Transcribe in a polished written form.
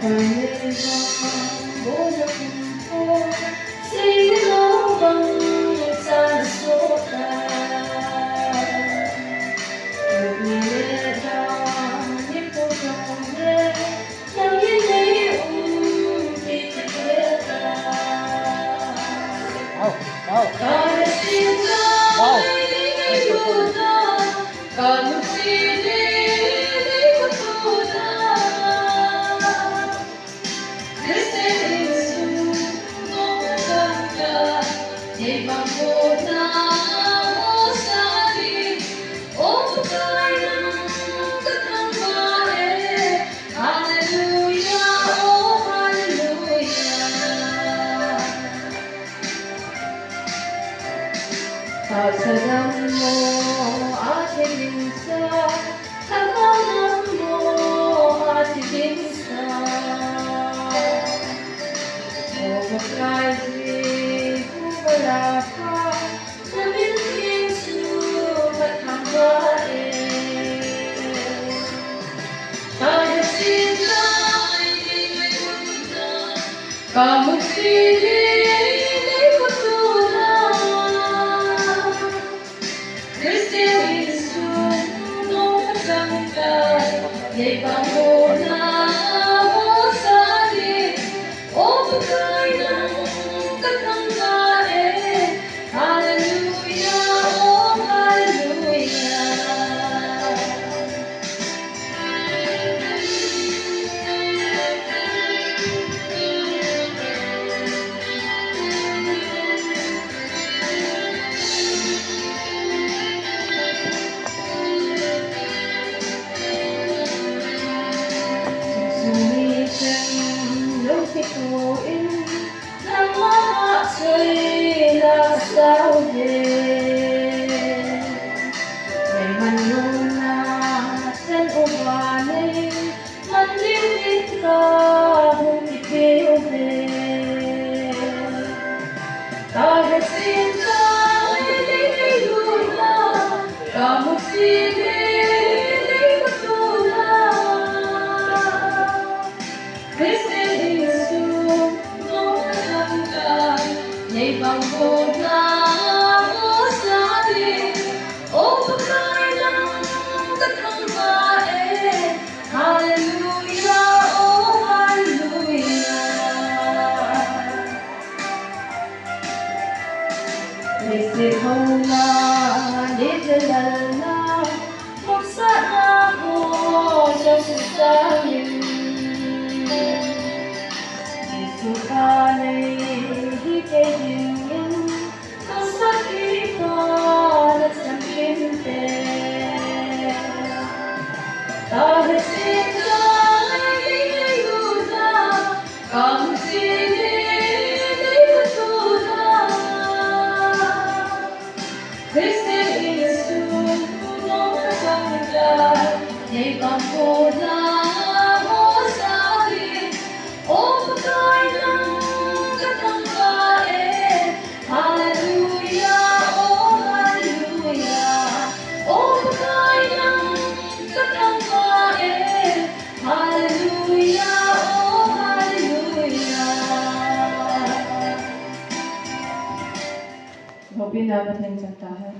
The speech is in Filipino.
Sasalam mo ating minsa, hanggang mo ating minsa. O mag-razi kung wala ka, namilking sumat hanggain. Kada sila ay di may punta, kamunsili Yay panguna mo sa atin, o pagkay ng katanggain. Hallelujah, oh hallelujah. Pituin ng mga sa'y nasawin. May manunasan o banay, manlilit ka kung ipiubin. Tagasin ka ay dinilula, kamusilin ay matulad. Yay panguna mo sa atin, o pagkay ng katanggain. Hallelujah, oh hallelujah. Nisihona, nidalala, magsana ko sa susayin. Nisukanay hikayingin, ang sakitan at sampinte. Dahil sila ay inayuda, kamusilin ay katulad. Kristi Jesus, punong kasanglan, yay panguna mo sa atin, o pagkay ng katanggain. Hallelujah, oh hallelujah. O pagkay ng katanggain. Hallelujah, oh hallelujah. Hope you dapat ng kantahan.